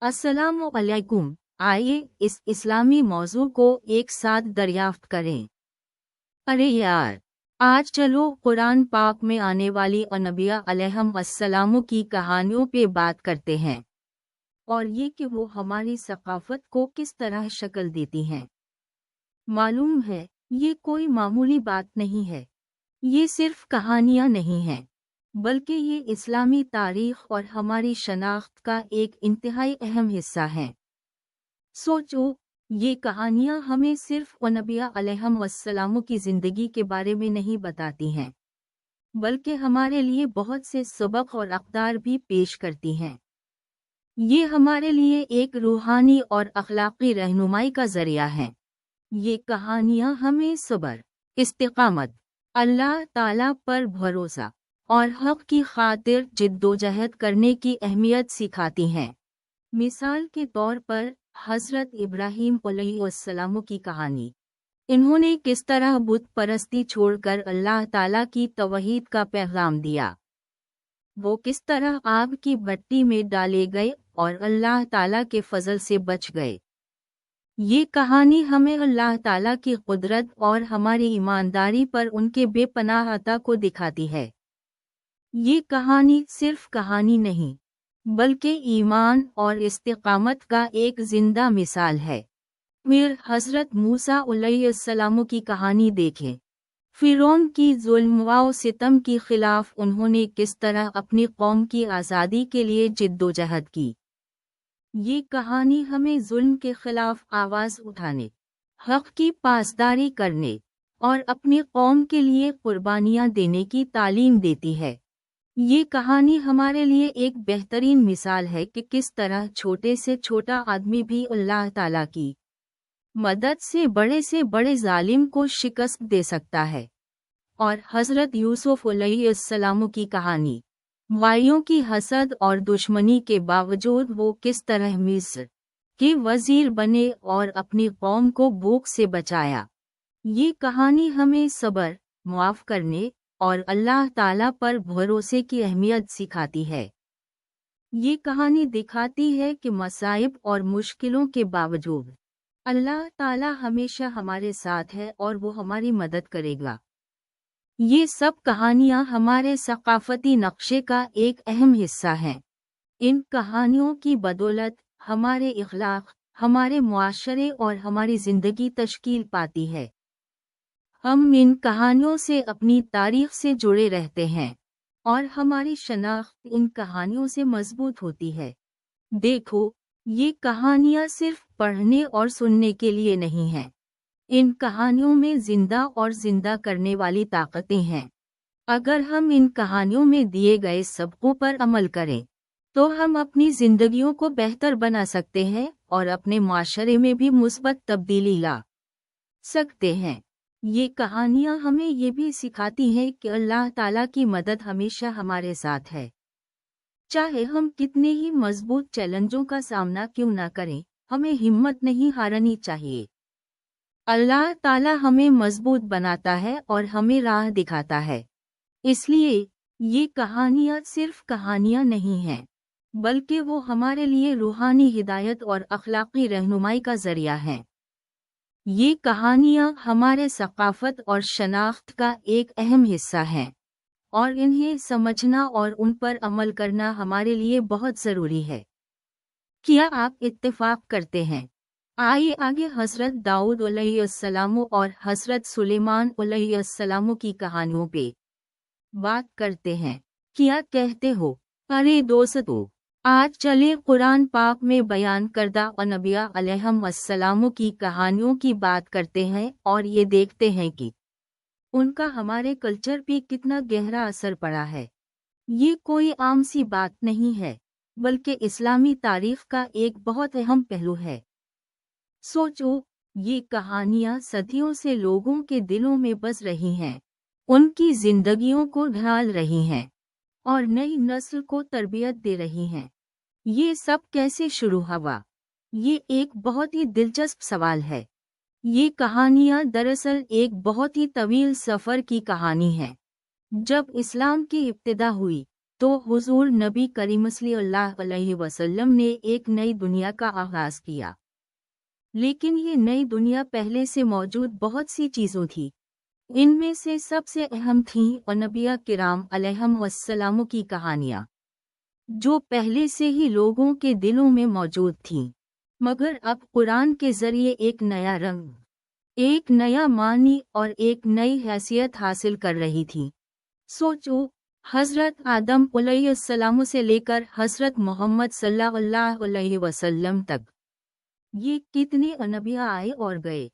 अस्सलामु अलैकुम। आइए इस इस्लामी मौजू को एक साथ दरियाफ्त करें। अरे यार, आज चलो कुरान पाक में आने वाली अनबिया अलैहिस्सलाम की कहानियों पे बात करते हैं और ये कि वो हमारी सकाफत को किस तरह शक्ल देती हैं। मालूम है, ये कोई मामूली बात नहीं है। ये सिर्फ कहानियाँ नहीं हैं, बल्कि ये इस्लामी तारीख और हमारी शनाख्त का एक इंतहाई अहम हिस्सा है। सोचो, ये कहानियाँ हमें सिर्फ नबिया अलैहिस्सलाम की ज़िंदगी के बारे में नहीं बताती हैं, बल्कि हमारे लिए बहुत से सबक और अक़दार भी पेश करती हैं। ये हमारे लिए एक रूहानी और अखलाक़ी रहनुमाई का ज़रिया है। ये कहानियाँ हमें सब्र, इस्तिक़ामत, अल्लाह ताला पर भरोसा और हक़ की खातिर जिद्दोजहद करने की अहमियत सिखाती हैं। मिसाल के तौर पर हज़रत इब्राहीम अलैहिस्सलाम की कहानी। इन्होंने किस तरह बुत परस्ती छोड़कर अल्लाह ताला की तौहीद का पैगाम दिया। वो किस तरह आग की भट्टी में डाले गए और अल्लाह ताला के फजल से बच गए। ये कहानी हमें अल्लाह ताला की कुदरत और हमारी ईमानदारी पर उनके बेपनाह अता को दिखाती है। ये कहानी सिर्फ कहानी नहीं, बल्कि ईमान और इस्तिक़ामत का एक जिंदा मिसाल है। फिर हज़रत मूसा अलैहिस्सलाम की कहानी देखें। फ़िरौन की जुल्म व सितम के खिलाफ उन्होंने किस तरह अपनी कौम की आज़ादी के लिए जिद्दोजहद की। ये कहानी हमें जुल्म के खिलाफ आवाज़ उठाने, हक़ की पासदारी करने और अपनी कौम के लिए कुर्बानियाँ देने की तालीम देती है। ये कहानी हमारे लिए एक बेहतरीन मिसाल है कि किस तरह छोटे से छोटा आदमी भी अल्लाह ताला की मदद से बड़े जालिम को शिकस्त दे सकता है। और हज़रत यूसुफ अलैहिस्सलाम की कहानी। भाइयों की हसद और दुश्मनी के बावजूद वो किस तरह मिस्र के वज़ीर बने और अपनी कौम को भूख से बचाया। ये कहानी हमें सब्र, माफ़ करने और अल्लाह ताला पर भरोसे की अहमियत सिखाती है। ये कहानी दिखाती है कि मसाइब और मुश्किलों के बावजूद अल्लाह ताला हमेशा हमारे साथ है और वो हमारी मदद करेगा। ये सब कहानियाँ हमारे सकाफती नक्शे का एक अहम हिस्सा हैं। इन कहानियों की बदौलत हमारे इखलाक, हमारे मुआशरे और हमारी ज़िंदगी तश्कील पाती है। हम इन कहानियों से अपनी तारीख से जुड़े रहते हैं और हमारी शनाख्त इन कहानियों से मजबूत होती है। देखो, ये कहानियाँ सिर्फ पढ़ने और सुनने के लिए नहीं हैं। इन कहानियों में जिंदा और जिंदा करने वाली ताकतें हैं। अगर हम इन कहानियों में दिए गए सबकों पर अमल करें, तो हम अपनी जिंदगियों को बेहतर बना सकते हैं और अपने माशरे में भी मुस्बत तब्दीली ला सकते हैं। ये कहानियाँ हमें ये भी सिखाती हैं कि अल्लाह ताला की मदद हमेशा हमारे साथ है। चाहे हम कितने ही मजबूत चैलेंजों का सामना क्यों ना करें, हमें हिम्मत नहीं हारनी चाहिए। अल्लाह ताला हमें मजबूत बनाता है और हमें राह दिखाता है। इसलिए ये कहानियाँ सिर्फ कहानियाँ नहीं हैं, बल्कि वो हमारे लिए रूहानी हिदायत और अखलाकी रहनुमाई का ज़रिया हैं। ये कहानियाँ हमारे सकाफत और शनाख्त का एक अहम हिस्सा हैं और इन्हें समझना और उन पर अमल करना हमारे लिए बहुत ज़रूरी है। क्या आप इत्तेफाक करते हैं? आइए आगे हज़रत दाऊद अलैहिस्सलाम और हज़रत सुलेमान अलैहिस्सलाम की कहानियों पे बात करते हैं। क्या कहते हो? अरे दोस्तों, आज चले कुरान पाक में बयान करदा नबिया अलैहिस्सलाम की कहानियों की बात करते हैं और ये देखते हैं कि उनका हमारे कल्चर पे कितना गहरा असर पड़ा है। ये कोई आम सी बात नहीं है, बल्कि इस्लामी तारीख का एक बहुत अहम पहलू है। सोचो, ये कहानियाँ सदियों से लोगों के दिलों में बस रही हैं, उनकी जिंदगियों को ढाल रही हैं और नई नस्ल को तरबियत दे रही हैं। ये सब कैसे शुरू हुआ? ये एक बहुत ही दिलचस्प सवाल है। ये कहानियाँ दरअसल एक बहुत ही तवील सफ़र की कहानी है। जब इस्लाम की इब्तिदा हुई, तो हुजूर नबी करीम सल्लल्लाहु अलैहि वसल्लम ने एक नई दुनिया का आगाज किया। लेकिन ये नई दुनिया पहले से मौजूद बहुत सी चीज़ों थी। इनमें से सबसे अहम थी अनबिया किराम अलैहिमुस्सलाम की कहानियाँ, जो पहले से ही लोगों के दिलों में मौजूद थीं। मगर अब कुरान के जरिए एक नया रंग, एक नया मानी और एक नई हैसियत हासिल कर रही थी। सोचो, हज़रत आदम अलैहिस्सलाम से लेकर हज़रत मोहम्मद सल्लल्लाहु अलैहि वसल्लम तक ये कितने अनबिया आए और गए।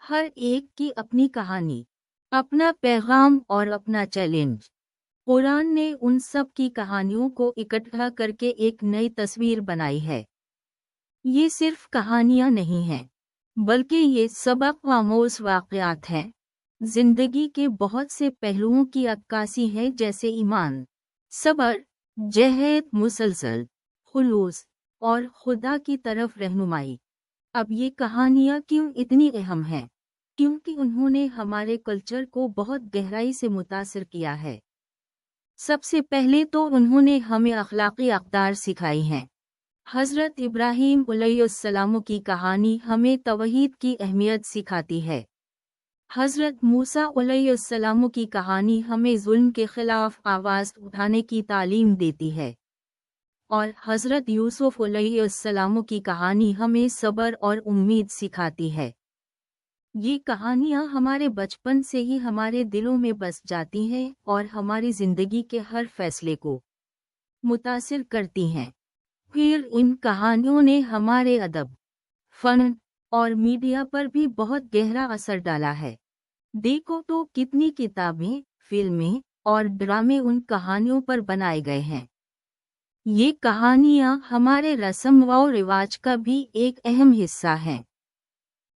हर एक की अपनी कहानी, अपना पैगाम और अपना चैलेंज। कुरान ने उन सब की कहानियों को इकट्ठा करके एक नई तस्वीर बनाई है। ये सिर्फ कहानियाँ नहीं हैं, बल्कि ये सबक आमोज़ वाक़यात हैं। जिंदगी के बहुत से पहलुओं की अक्कासी है, जैसे ईमान, सब्र, जहद, मुसलसल खुलूस और खुदा की तरफ रहनुमाई। अब ये कहानियाँ क्यों इतनी अहम हैं? क्योंकि उन्होंने हमारे कल्चर को बहुत गहराई से मुतासिर किया है। सबसे पहले तो उन्होंने हमें अखलाकी अक़दार सिखाई हैं। हज़रत इब्राहीम अलैहिस्सलाम की कहानी हमें तौहीद की अहमियत सिखाती है। हज़रत मूसा अलैहिस्सलाम की कहानी हमें जुल्म के खिलाफ आवाज़ उठाने की तालीम देती है। और हज़रत यूसुफ अलैहिस्सलाम की कहानी हमें सब्र और उम्मीद सिखाती है। ये कहानियाँ हमारे बचपन से ही हमारे दिलों में बस जाती हैं और हमारी ज़िंदगी के हर फैसले को मुतासिर करती हैं। फिर इन कहानियों ने हमारे अदब, फ़न और मीडिया पर भी बहुत गहरा असर डाला है। देखो तो कितनी किताबें, फिल्में और ड्रामे उन कहानियों पर बनाए गए हैं। ये कहानियाँ हमारे रस्म व रिवाज का भी एक अहम हिस्सा हैं।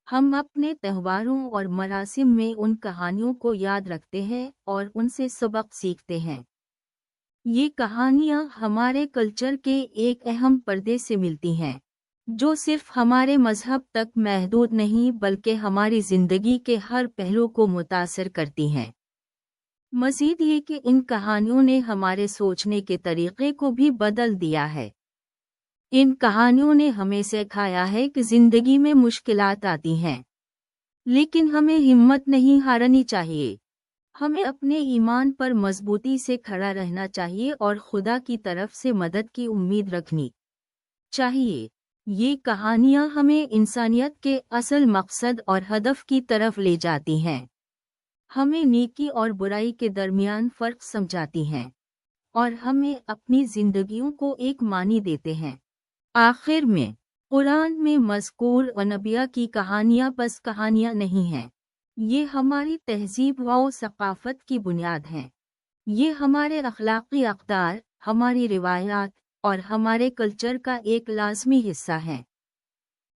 हम अपने त्योहारों और मरासिम में उन कहानियों को याद रखते हैं और उनसे सबक सीखते हैं। ये कहानियाँ हमारे कल्चर के एक अहम पर्दे से मिलती हैं, जो सिर्फ हमारे मजहब तक महदूद नहीं बल्कि हमारी ज़िंदगी के हर पहलू को मुतासिर करती हैं। मज़ीद ये कि इन कहानियों ने हमारे सोचने के तरीक़े को भी बदल दिया है। इन कहानियों ने हमें सिखाया है कि ज़िंदगी में मुश्किलात आती हैं, लेकिन हमें हिम्मत नहीं हारनी चाहिए। हमें अपने ईमान पर मजबूती से खड़ा रहना चाहिए और खुदा की तरफ से मदद की उम्मीद रखनी चाहिए। ये कहानियाँ हमें इंसानियत के असल मकसद और हदफ की तरफ ले जाती हैं। हमें नेकी और बुराई के दरमियान फ़र्क समझाती हैं और हमें अपनी ज़िंदगियों को एक मानी देते हैं। आखिर में, कुरान में मज़कूर अनबिया की कहानियाँ बस कहानियाँ नहीं हैं। ये हमारी तहज़ीब व सक़ाफ़त की बुनियाद हैं। ये हमारे अखलाक़ी अक़दार, हमारी रिवायात और हमारे कल्चर का एक लाज़मी हिस्सा हैं।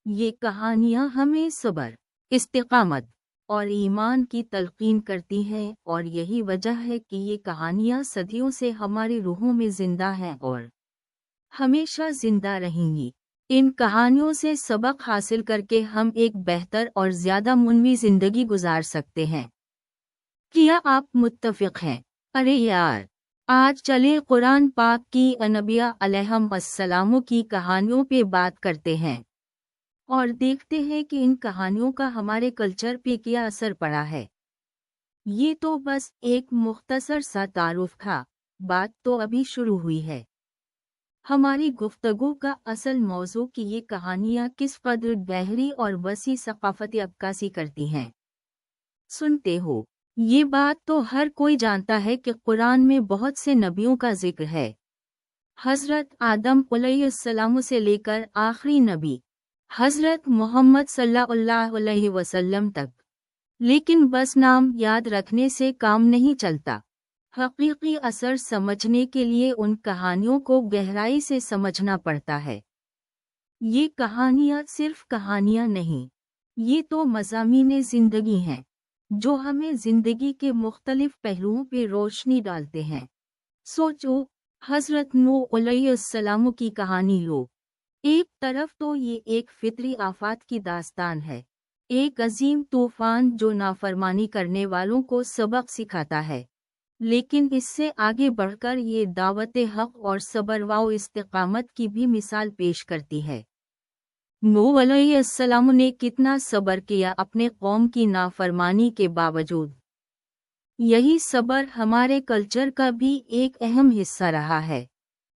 ये कहानियाँ हमें सब्र, इस्तिक़ामत और ईमान की तलक़ीन करती हैं और यही वजह है कि ये कहानियाँ सदियों से हमारी रूहों में ज़िंदा हैं और हमेशा ज़िंदा रहेंगी। इन कहानियों से सबक हासिल करके हम एक बेहतर और ज़्यादा मुनवी ज़िंदगी गुजार सकते हैं। क्या आप मुत्तफ़िक़ हैं? अरे यार, आज चले कुरान पाक की अनबिया अलैहिमुस्सलाम की कहानियों पे बात करते हैं और देखते हैं कि इन कहानियों का हमारे कल्चर पे क्या असर पड़ा है। ये तो बस एक मुख्तसर सा तारुफ था, बात तो अभी शुरू हुई है। हमारी गुफ्तगू का असल मौजू कि ये कहानियाँ किस कदर गहरी और वसी सक़ाफ़ती अक्कासी करती हैं। सुनते हो, ये बात तो हर कोई जानता है कि कुरान में बहुत से नबियों का जिक्र है, हज़रत आदम अलैहिस्सलाम से लेकर आखिरी नबी हज़रत मोहम्मद सल्लल्लाहु अलैहि वसल्लम तक। लेकिन बस नाम याद रखने से काम नहीं चलता। हकीकी असर समझने के लिए उन कहानियों को गहराई से समझना पड़ता है। ये कहानियाँ सिर्फ कहानियाँ नहीं, ये तो मज़ामीन ज़िंदगी हैं, जो हमें ज़िंदगी के मुख्तलिफ पहलुओं पे रोशनी डालते हैं। सोचो, हज़रत नूह अलैहिस्सलाम की कहानी लो। एक तरफ तो ये एक फितरी आफात की दास्तान है, एक अजीम तूफान जो नाफरमानी करने वालों को सबक सिखाता है। लेकिन इससे आगे बढ़कर ये दावत हक और सब्र व इस्तिकामत की भी मिसाल पेश करती है। नूह अलैहिस्सलाम ने कितना सब्र किया अपने कौम की नाफरमानी के बावजूद। यही सब्र हमारे कल्चर का भी एक अहम हिस्सा रहा है।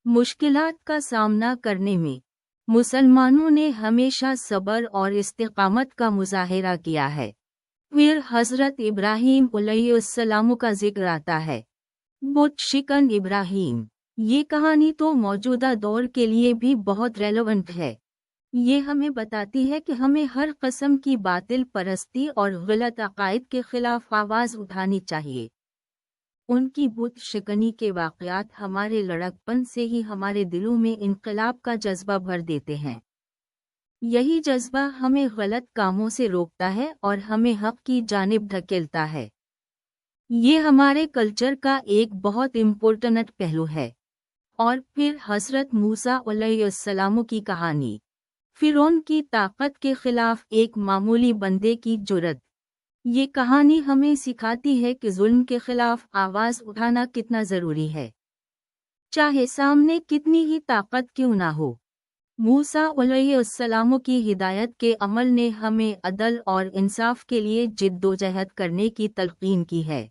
मुश्किलात का सामना करने में मुसलमानों ने हमेशा सब्र और इस्तिकामत का मुजाहिरा किया है। फिर हज़रत इब्राहीम अलैहिस्सलाम का जिक्र आता है। बुत शिकन इब्राहीम, ये कहानी तो मौजूदा दौर के लिए भी बहुत रेलेवेंट है। ये हमें बताती है कि हमें हर किस्म की बातिल परस्ती और गलत अकायद के खिलाफ आवाज़ उठानी चाहिए। उनकी बुत शिकनी के वाक़यात हमारे लड़कपन से ही हमारे दिलों में इनकलाब का जज्बा भर देते हैं। यही जज्बा हमें गलत कामों से रोकता है और हमें हक़ की जानिब धकेलता है। ये हमारे कल्चर का एक बहुत इम्पोर्टेंट पहलू है। और फिर हज़रत मूसा अलैहिस्सलाम की कहानी। फिरौन की ताकत के खिलाफ एक मामूली बंदे की जुर्रत। ये कहानी हमें सिखाती है कि जुल्म के खिलाफ आवाज़ उठाना कितना ज़रूरी है, चाहे सामने कितनी ही ताकत क्यों ना हो। मूसा अलैहिस्सलाम की हिदायत के अमल ने हमें अदल और इंसाफ के लिए जिद्दोजहद करने की तलकीन की है।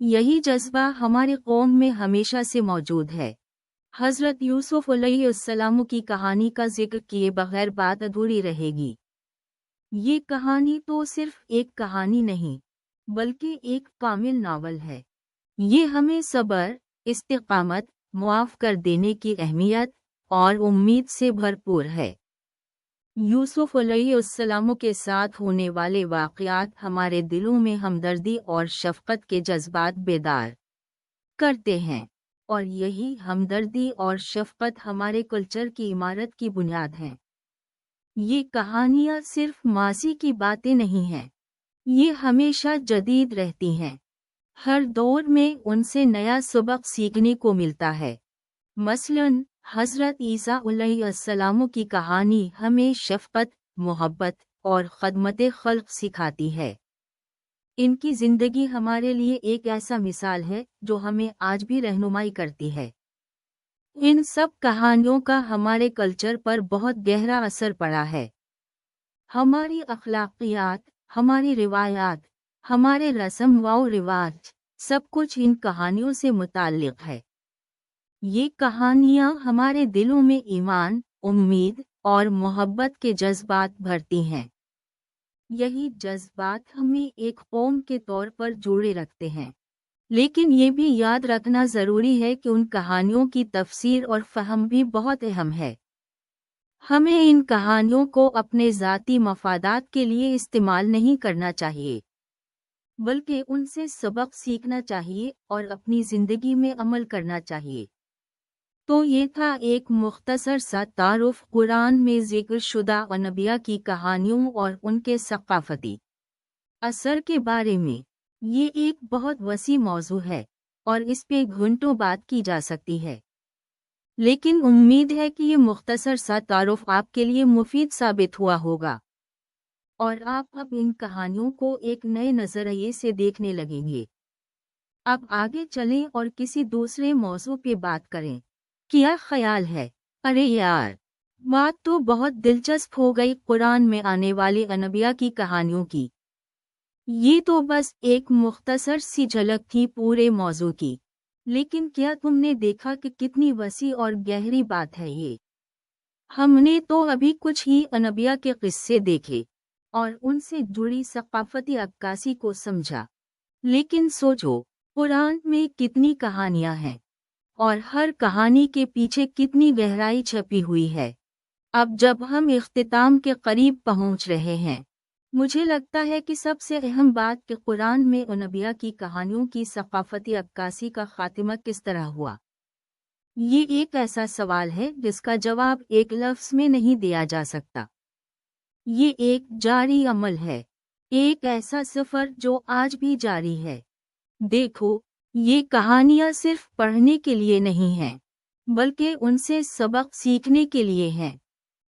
यही जज्बा हमारी कौम में हमेशा से मौजूद है। हज़रत यूसुफ अलैहिस्सलाम की कहानी का जिक्र किए बगैर बात अधूरी रहेगी। ये कहानी तो सिर्फ एक कहानी नहीं, बल्कि एक कामिल नावल है। ये हमें सब्र, इस्तिकामत, मुआफ़ कर देने की अहमियत और उम्मीद से भरपूर है। यूसुफ अलैहिस्सलाम के साथ होने वाले वाक़यात हमारे दिलों में हमदर्दी और शफ़क़त के जज्बात बेदार करते हैं, और यही हमदर्दी और शफ़क़त हमारे कल्चर की इमारत की बुनियाद हैं। ये कहानियाँ सिर्फ माज़ी की बातें नहीं हैं, ये हमेशा जदीद रहती हैं। हर दौर में उनसे नया सबक सीखने को मिलता है। मसलन हज़रत ईसा अलैहिस्सलाम की कहानी हमें शफ़क़त, मोहब्बत और ख़दमत ख़ल्क़ सिखाती है। इनकी ज़िंदगी हमारे लिए एक ऐसा मिसाल है जो हमें आज भी रहनुमाई करती है। इन सब कहानियों का हमारे कल्चर पर बहुत गहरा असर पड़ा है। हमारी अखलाकियात, हमारी रिवायात, हमारे रस्म व रिवाज, सब कुछ इन कहानियों से मुताल्लिक़ है। ये कहानियाँ हमारे दिलों में ईमान, उम्मीद और मोहब्बत के जज्बात भरती हैं। यही जज्बात हमें एक कौम के तौर पर जोड़े रखते हैं। लेकिन ये भी याद रखना ज़रूरी है कि उन कहानियों की तफ़सीर और फ़हम भी बहुत अहम है। हमें इन कहानियों को अपने ज़ाती मफ़ादात के लिए इस्तेमाल नहीं करना चाहिए, बल्कि उनसे सबक सीखना चाहिए और अपनी ज़िंदगी में अमल करना चाहिए। तो ये था एक मुख्तसर सा तारुफ कुरान में ज़िक्र शुदा अनबिया की कहानियों और उनके सक़ाफ़ती असर के बारे में। ये एक बहुत वसी मौजू है और इस पे घंटों बात की जा सकती है, लेकिन उम्मीद है कि ये मुख्तसर सा तारुफ आपके लिए मुफीद साबित हुआ होगा और आप अब इन कहानियों को एक नए नज़रिए से देखने लगेंगे। अब आगे चलें और किसी दूसरे मौजू पे बात करें। क्या ख्याल है? अरे यार, बात तो बहुत दिलचस्प हो गई कुरान में आने वाली अनबिया की कहानियों की। ये तो बस एक मुख्तसर सी झलक थी पूरे मौजू की, लेकिन क्या तुमने देखा कि कितनी वसी और गहरी बात है ये? हमने तो अभी कुछ ही अनबिया के किस्से देखे और उनसे जुड़ी सक़ाफ़ती अक्कासी को समझा, लेकिन सोचो, कुरान में कितनी कहानियाँ हैं और हर कहानी के पीछे कितनी गहराई छपी हुई है। अब जब हम इख्तिताम के करीब पहुँच रहे हैं, मुझे लगता है कि सबसे अहम बात कि कुरान में अनबिया की कहानियों की सक़ाफ़ती अक्कासी का ख़ात्मा किस तरह हुआ। ये एक ऐसा सवाल है जिसका जवाब एक लफ्ज़ में नहीं दिया जा सकता। ये एक जारी अमल है, एक ऐसा सफ़र जो आज भी जारी है। देखो, ये कहानियाँ सिर्फ पढ़ने के लिए नहीं हैं, बल्कि उनसे सबक सीखने के लिए हैं।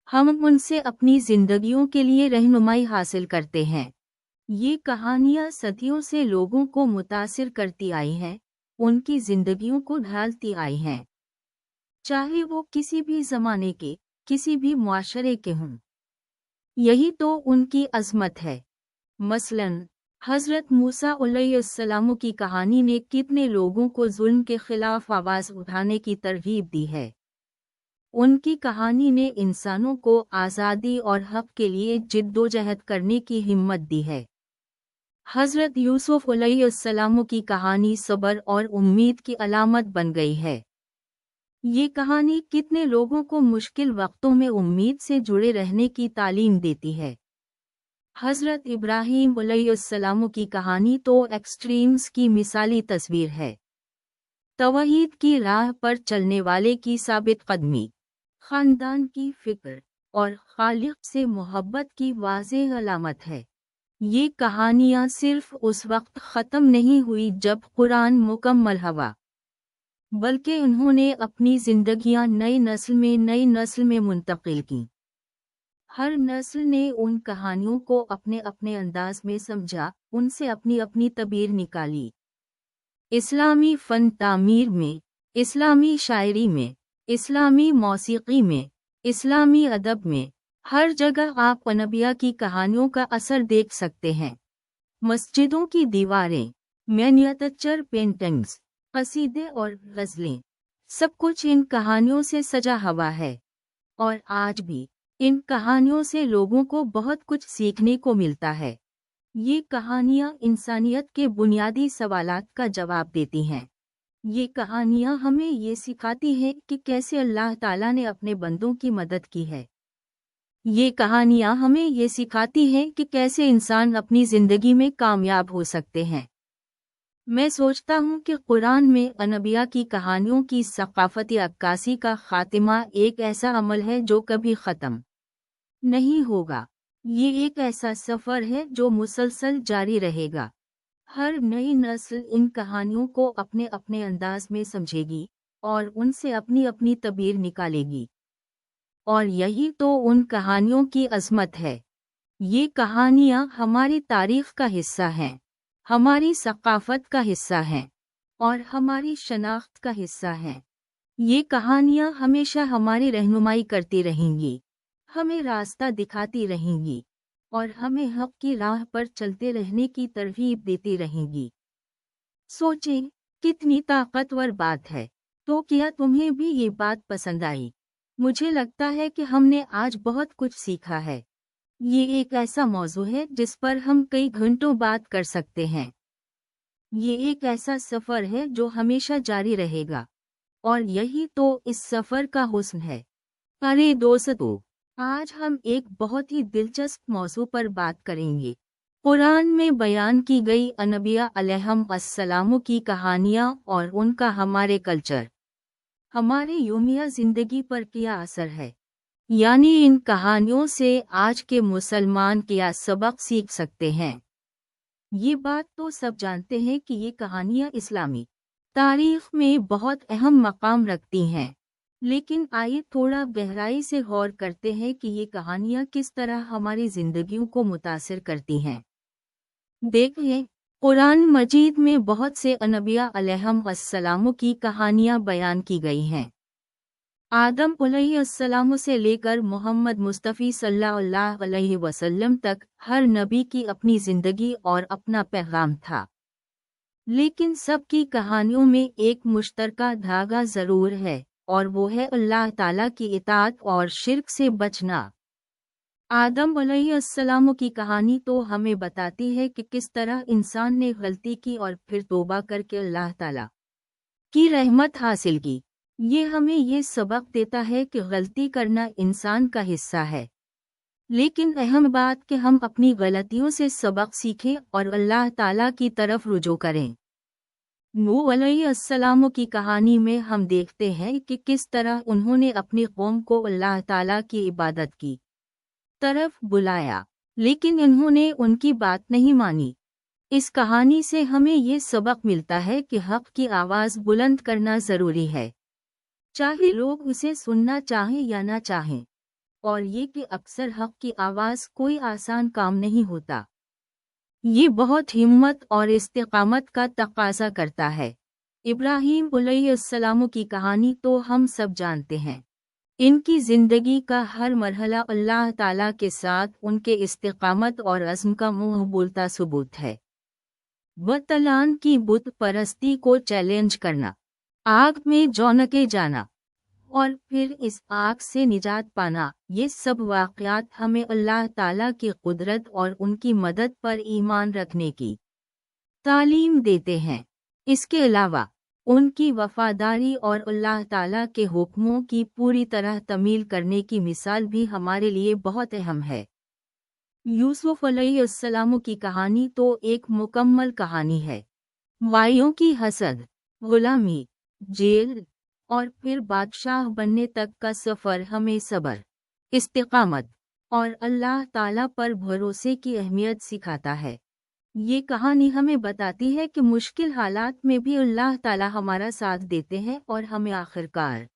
हम उनसे अपनी ज़िंदगियों के लिए रहनुमाई हासिल करते हैं। ये कहानियाँ सदियों से लोगों को मुतासिर करती आई हैं, उन की जिंदगियों को ढालती आई हैं, चाहे वो किसी भी जमाने के, किसी भी मुआशरे के हों। यही तो उनकी अज़मत है। मसलन हज़रत मूसा अलैहिस्सलाम की कहानी ने कितने लोगों को जुल्म के खिलाफ आवाज़ उठाने की तरगीब दी है। उनकी कहानी ने इंसानों को आज़ादी और हक़ के लिए जिद्दोजहद करने की हिम्मत दी है। हज़रत यूसुफ अलैहिस्सलाम की कहानी सब्र और उम्मीद की अलामत बन गई है। ये कहानी कितने लोगों को मुश्किल वक्तों में उम्मीद से जुड़े रहने की तालीम देती है। हज़रत इब्राहीम अलैहिस्सलाम की कहानी तो एक्सट्रीम्स की मिसाली तस्वीर है। तौहीद की राह पर चलने वाले की साबित कदमी, ख़ानदान की फ़िक्र और खालिक से मोहब्बत की वाज़ेह अलामत है। ये कहानियाँ सिर्फ़ उस वक्त ख़त्म नहीं हुई जब कुरान मुकम्मल हुआ, बल्कि उन्होंने अपनी ज़िंदगियाँ नई नस्ल में मुंतकिल की। हर नस्ल ने उन कहानियों को अपने अपने अंदाज में समझा, उनसे अपनी अपनी तबीर निकाली। इस्लामी फ़न तामीर में, इस्लामी शायरी में, इस्लामी मौसीकी में, इस्लामी अदब में, हर जगह आप अनबिया की कहानियों का असर देख सकते हैं। मस्जिदों की दीवारें, मैन्युफैक्चर पेंटिंग्स, कसीदे और गज़लें, सब कुछ इन कहानियों से सजा हुआ है। और आज भी इन कहानियों से लोगों को बहुत कुछ सीखने को मिलता है। ये कहानियाँ इंसानियत के बुनियादी सवालात का जवाब देती हैं। ये कहानियाँ हमें ये सिखाती हैं कि कैसे अल्लाह ताला ने अपने बंदों की मदद की है। ये कहानियाँ हमें ये सिखाती हैं कि कैसे इंसान अपनी ज़िंदगी में कामयाब हो सकते हैं। मैं सोचता हूँ कि कुरान में अनबिया की कहानियों की सक़ाफ़ती अक्कासी का ख़ातिमा एक ऐसा अमल है जो कभी ख़त्म नहीं होगा। ये एक ऐसा सफ़र है जो मुसलसल जारी रहेगा। हर नई नस्ल इन कहानियों को अपने अपने अंदाज में समझेगी और उनसे अपनी अपनी तबीर निकालेगी। और यही तो उन कहानियों की अज़मत है। ये कहानियाँ हमारी तारीख़ का हिस्सा हैं, हमारी सक़ाफ़त का हिस्सा हैं और हमारी शनाख्त का हिस्सा हैं। ये कहानियाँ हमेशा हमारी रहनुमाई करती रहेंगी, हमें रास्ता दिखाती रहेंगी और हमें हक़ की राह पर चलते रहने की तरग़ीब देती रहेंगी। सोचें, कितनी ताकतवर बात है। तो क्या तुम्हें भी ये बात पसंद आई? मुझे लगता है कि हमने आज बहुत कुछ सीखा है। ये एक ऐसा मौज़ू है जिस पर हम कई घंटों बात कर सकते हैं। ये एक ऐसा सफ़र है जो हमेशा जारी रहेगा और यही तो इस सफ़र का हुस्न है। अरे दोस्तों, आज हम एक बहुत ही दिलचस्प मौज़ू पर बात करेंगे। कुरान में बयान की गई अनबिया अलैहिस्सलाम की कहानियाँ और उनका हमारे कल्चर, हमारे यौमिया ज़िंदगी पर क्या असर है। यानी इन कहानियों से आज के मुसलमान क्या सबक सीख सकते हैं। ये बात तो सब जानते हैं कि ये कहानियाँ इस्लामी तारीख़ में बहुत अहम मकाम रखती हैं, लेकिन आइए थोड़ा गहराई से गौर करते हैं कि ये कहानियाँ किस तरह हमारी ज़िंदगियों को मुतासिर करती हैं। देखिए, कुरान मजीद में बहुत से अनबिया अलैहिस्सलाम की कहानियाँ बयान की गई हैं। आदम अलैहिस्सलाम से लेकर मोहम्मद मुस्तफ़ी सल्लल्लाहु अलैहि वसल्लम तक हर नबी की अपनी ज़िंदगी और अपना पैगाम था। लेकिन सबकी कहानियों में एक मुश्तरका धागा ज़रूर है और वो है अल्लाह ताला की इताअत और शिर्क से बचना। आदम अलैहिस्सलाम की कहानी तो हमें बताती है कि किस तरह इंसान ने गलती की और फिर तौबा करके अल्लाह ताला की रहमत हासिल की। ये हमें ये सबक देता है कि गलती करना इंसान का हिस्सा है, लेकिन अहम बात कि हम अपनी गलतियों से सबक सीखें और अल्लाह ताला की तरफ रुजू करें। नूह अलैहिस्सलाम की कहानी में हम देखते हैं कि किस तरह उन्होंने अपनी कौम को अल्लाह ताला की इबादत की तरफ बुलाया, लेकिन इन्होंने उनकी बात नहीं मानी। इस कहानी से हमें ये सबक मिलता है कि हक़ की आवाज़ बुलंद करना ज़रूरी है, चाहे लोग उसे सुनना चाहें या ना चाहें। और ये कि अक्सर हक़ की आवाज़ कोई आसान काम नहीं होता। ये बहुत हिम्मत और इस्तिक़ामत का तक़ाज़ा करता है। इब्राहीम अलैहिस्सलाम की कहानी तो हम सब जानते हैं। इनकी ज़िंदगी का हर मरहला अल्लाह ताला के साथ उनके इस्तिकामत और अज़्म का मुँह बोलता सबूत है। वतलान की बुत परस्ती को चैलेंज करना, आग में झोंके जाना और फिर इस आग से निजात पाना, ये सब वाक़यात हमें अल्लाह ताला की कुदरत और उनकी मदद पर ईमान रखने की तालीम देते हैं। इसके अलावा उनकी वफ़ादारी और अल्लाह ताला के हुक्मों की पूरी तरह तमील करने की मिसाल भी हमारे लिए बहुत अहम है। यूसुफ अलैहिस्सलाम की कहानी तो एक मुकम्मल कहानी है। वाइयों की हसद, गुलामी, जेल और फिर बादशाह बनने तक का सफ़र हमें सब्र, इस्तिकामत और अल्लाह ताला पर भरोसे की अहमियत सिखाता है। ये कहानी हमें बताती है कि मुश्किल हालात में भी अल्लाह ताला हमारा साथ देते हैं और हमें आखिरकार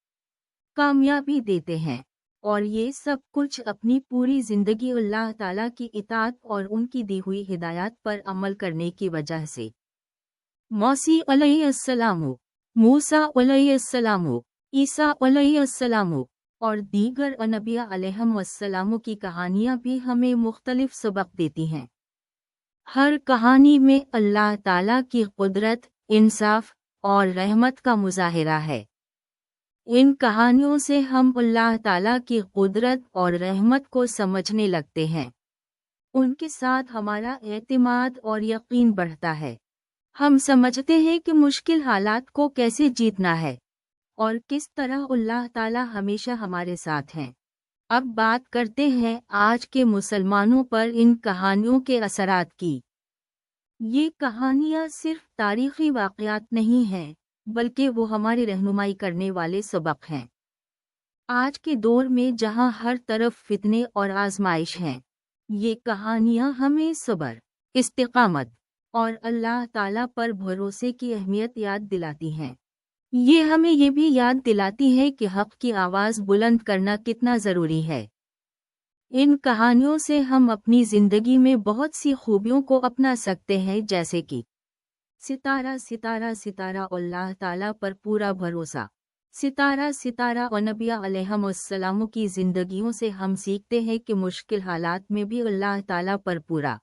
कामयाबी देते हैं, और ये सब कुछ अपनी पूरी ज़िंदगी अल्लाह ताला की इताअत और उनकी दी हुई हिदायत पर अमल करने की वजह से। मौसी अलैहिस्सलाम, मूसा अलैहिस्सलाम, ईसा अलैहिस्सलाम और दीगर अनबिया अलैहिस्सलाम की कहानियाँ भी हमें मुख्तलिफ सबक देती हैं। हर कहानी में अल्लाह ताला की कुदरत, इंसाफ और रहमत का मुजाहिरा है। इन कहानियों से हम अल्लाह ताला की कुदरत और रहमत को समझने लगते हैं। उनके साथ हमारा एतमाद और यकीन बढ़ता है। हम समझते हैं कि मुश्किल हालात को कैसे जीतना है और किस तरह अल्लाह ताला हमेशा हमारे साथ हैं। अब बात करते हैं आज के मुसलमानों पर इन कहानियों के असरात की। ये कहानियाँ सिर्फ तारीख़ी वाक़यात नहीं हैं, बल्कि वो हमारी रहनुमाई करने वाले सबक हैं। आज के दौर में जहाँ हर तरफ फितने और आजमाइश हैं, ये कहानियाँ हमें सब्र, इस्तिकामत और अल्लाह ताला पर भरोसे की अहमियत याद दिलाती हैं। ये हमें ये भी याद दिलाती है कि हक़ की आवाज़ बुलंद करना कितना ज़रूरी है। इन कहानियों से हम अपनी ज़िंदगी में बहुत सी खूबियों को अपना सकते हैं, जैसे कि सितारा सितारा सितारा अल्लाह ताला पर पूरा भरोसा। सितारा सितारा और नबिया अलैहिस्सलाम की ज़िंदगियों से हम सीखते हैं कि मुश्किल हालात में भी अल्लाह ताला पर पूरा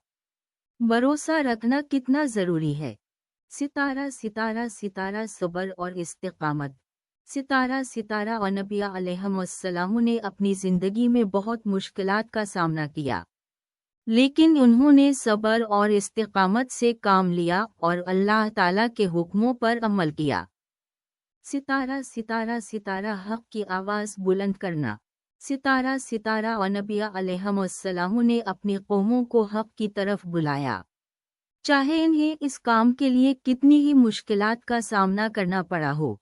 भरोसा रखना कितना ज़रूरी है। सितारा सितारा सितारा सब्र और इस्तिकामत। सितारा सितारा और नबिया अलैहिस्सलाम ने अपनी ज़िंदगी में बहुत मुश्किलात का सामना किया, लेकिन उन्होंने सब्र और इस्तिकामत से काम लिया और अल्लाह ताला के हुक्मों पर अमल किया। सितारा सितारा सितारा हक़ की आवाज़ बुलंद करना। सितारा सितारा और नबिया अलैहिस्सलाम ने अपनी कौमों को हक़ की तरफ बुलाया, चाहे इन्हें इस काम के लिए कितनी ही मुश्किलात का सामना करना पड़ा हो।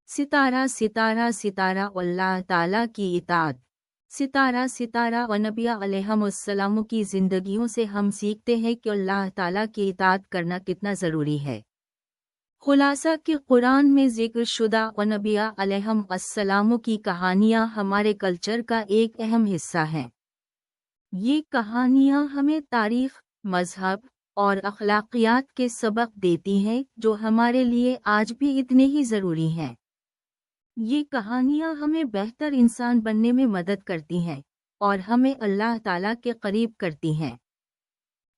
सितारा सितारा सितारा अल्लाह ताला की इताअत। सितारा सितारा और नबिया अलैहिस्सलाम की ज़िंदगियों से हम सीखते हैं कि अल्लाह ताला की इताअत करना कितना ज़रूरी है। खुलासा कि कुरान में ज़िक्र शुदा और नबिया अलैहिस्सलाम की कहानियाँ हमारे कल्चर का एक अहम हिस्सा हैं। ये कहानियाँ हमें तारीख़, मज़हब और अखलाक़ियात के सबक देती हैं, जो हमारे लिए आज भी इतने ही ज़रूरी हैं। ये कहानियाँ हमें बेहतर इंसान बनने में मदद करती हैं और हमें अल्लाह ताला के करीब करती हैं।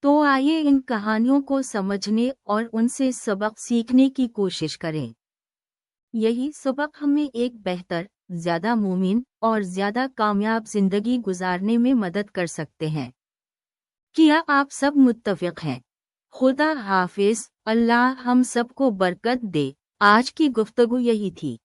तो आइए इन कहानियों को समझने और उनसे सबक सीखने की कोशिश करें। यही सबक हमें एक बेहतर, ज़्यादा मोमिन और ज़्यादा कामयाब ज़िंदगी गुजारने में मदद कर सकते हैं। क्या आप सब मुत्तफ़िक़ हैं? खुदा हाफ़िज़। अल्लाह हम सबको बरकत दे। आज की गुफ्तगू यही थी।